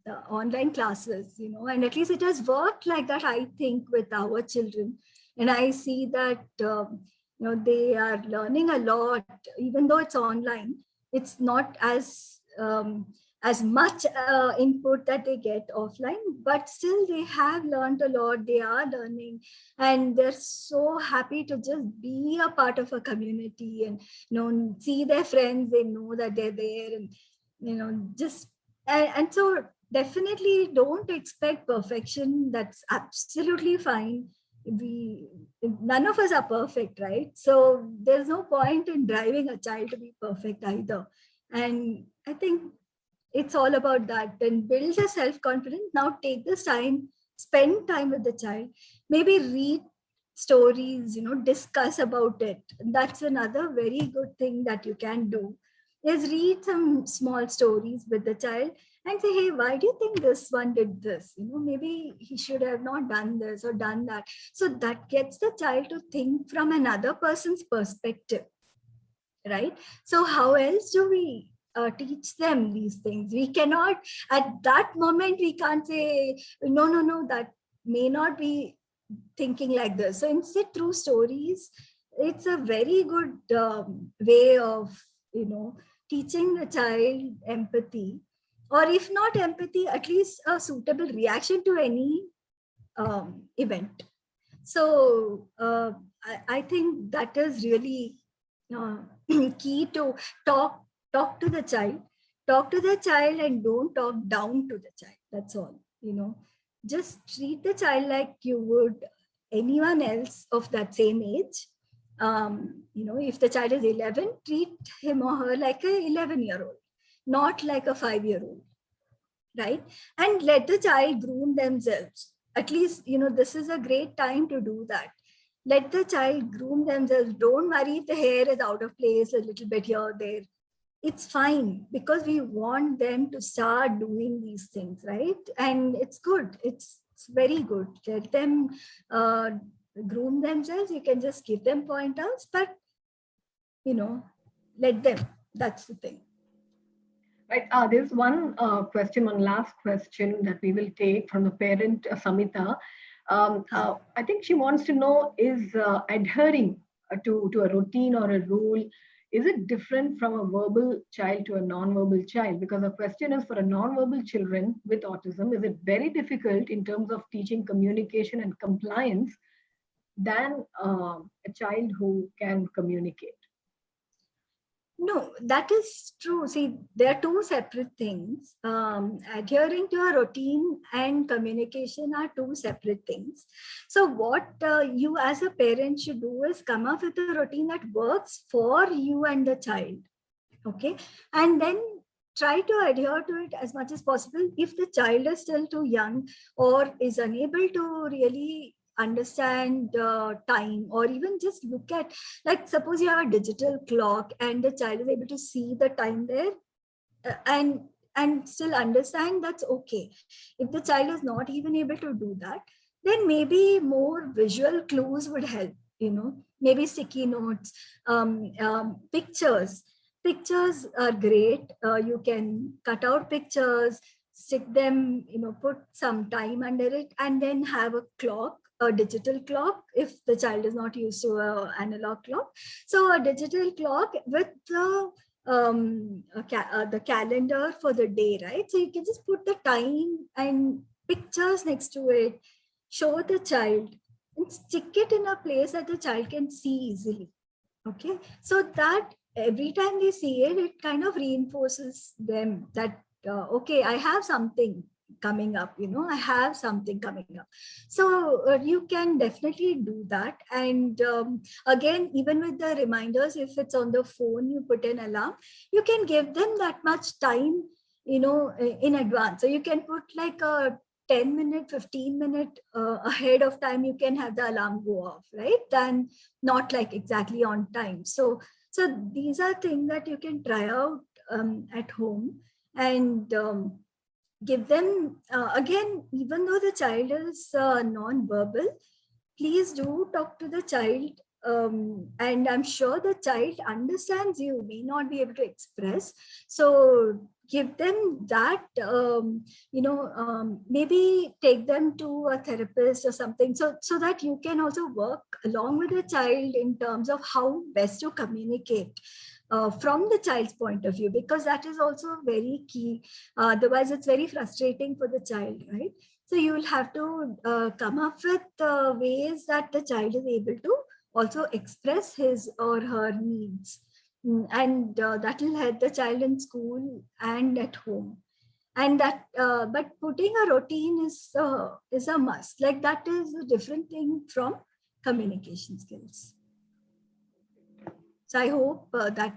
the online classes, and at least it has worked like that, I think, with our children. And I see that, they are learning a lot, even though it's online. It's not as much input that they get offline, but still they have learned a lot. They are learning and they're so happy to just be a part of a community and see their friends. They know that they're there, and just and so definitely don't expect perfection. That's absolutely fine. None of us are perfect, right? So there's no point in driving a child to be perfect either. And I think it's all about that. Then build the self-confidence. Now take this time, spend time with the child, maybe read stories, discuss about it. That's another very good thing that you can do, is read some small stories with the child and say, hey, why do you think this one did this? Maybe he should have not done this or done that. So that gets the child to think from another person's perspective, right? So how else do we teach them these things. We cannot, at that moment, we can't say, no, that may not be thinking like this. So instead, through stories, it's a very good way of, teaching the child empathy, or if not empathy, at least a suitable reaction to any event. So I think that is really key to talk to the child. Talk to the child and don't talk down to the child. That's all. Just treat the child like you would anyone else of that same age. If the child is 11, treat him or her like a 11-year-old, not like a 5-year-old, right? And let the child groom themselves. At least, this is a great time to do that. Let the child groom themselves. Don't worry if the hair is out of place a little bit here or there. It's fine, because we want them to start doing these things, right? And it's good. It's very good. Let them groom themselves. You can just give them pointers, but let them. That's the thing. Right. There's one question, one last question that we will take from the parent, Samita. I think she wants to know, is adhering to a routine or a rule, is it different from a verbal child to a non-verbal child? Because the question is, for a non-verbal children with autism, is it very difficult in terms of teaching communication and compliance than a child who can communicate? No, that is true. See, there are two separate things. Adhering to a routine and communication are two separate things. So what you as a parent should do is come up with a routine that works for you and the child. Okay. And then try to adhere to it as much as possible. If the child is still too young or is unable to really understand time, or even just look at, like, suppose you have a digital clock and the child is able to see the time there and still understand, that's okay. If the child is not even able to do that, then maybe more visual clues would help. Maybe sticky notes, pictures are great. You can cut out pictures, stick them, put some time under it, and then have a clock, a digital clock, if the child is not used to an analog clock. So a digital clock with the calendar for the day, right? So you can just put the time and pictures next to it, show the child, and stick it in a place that the child can see easily. Okay, so that every time they see it, it kind of reinforces them that okay, I have something coming up, I have something coming up. So you can definitely do that. And again, even with the reminders, if it's on the phone, you put an alarm, you can give them that much time, in advance. So you can put like a 10-minute, 15-minute ahead of time, you can have the alarm go off, right? And not like exactly on time. So these are things that you can try out at home, and give them, again, even though the child is non-verbal, please do talk to the child. And I'm sure the child understands you, may not be able to express. So give them that, maybe take them to a therapist or something, so that you can also work along with the child in terms of how best to communicate from the child's point of view, because that is also very key. Otherwise, it's very frustrating for the child, right? So you will have to come up with ways that the child is able to also express his or her needs. And that will help the child in school and at home. And that, but putting a routine is a must. Like, that is a different thing from communication skills. So I hope that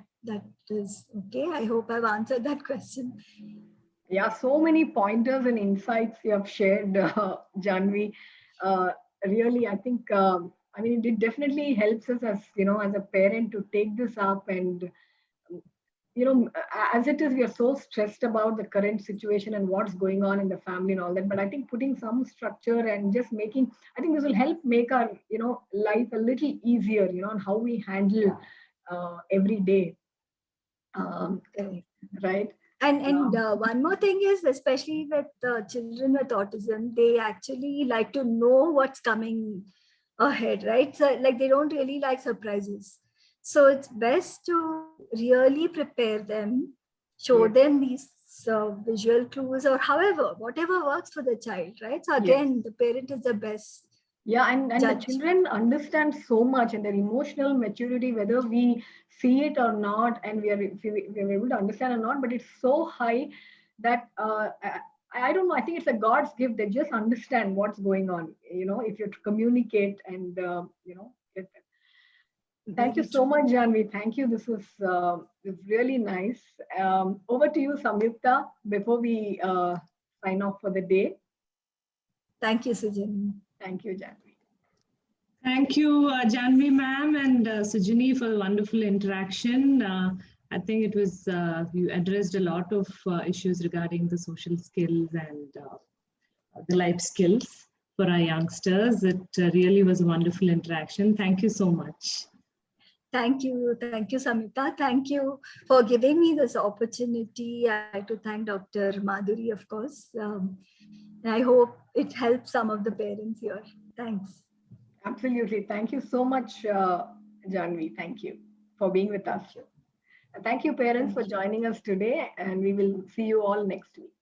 is okay. I hope I've answered that question. Yeah, so many pointers and insights you have shared, Janvi. Really, I think, it definitely helps us as a parent to take this up. And as it is, we are so stressed about the current situation and what's going on in the family and all that. But I think putting some structure and just making, I think this will help make our life a little easier, on how we handle every day. right? And one more thing is, especially with children with autism, they actually like to know what's coming ahead, right? So like they don't really like surprises. So it's best to really prepare them, show Yes. them these visual clues or however, whatever works for the child, right? So again, the parent is the best Yeah, and the judge. children understand so much, and their emotional maturity, whether we see it or not, and we are able to understand or not, but it's so high that I don't know. I think it's a God's gift. They just understand what's going on. If you communicate and get that. Thank you Very so true. much, Janvi. Thank you. This was really nice. Over to you, Samyukta. Before we sign off for the day, Thank you, Sujani. thank you, Janvi. Thank you, Janvi ma'am and Sujani, for the wonderful interaction. I think it was, you addressed a lot of issues regarding the social skills and the life skills for our youngsters. It really was a wonderful interaction. Thank you so much. Thank you, Samita. Thank you for giving me this opportunity. I like to thank Dr. Madhuri, of course. I hope it helps some of the parents here. Thanks. Absolutely. Thank you so much, Janvi. Thank you for being with us. And thank you, parents, for joining us today. And we will see you all next week.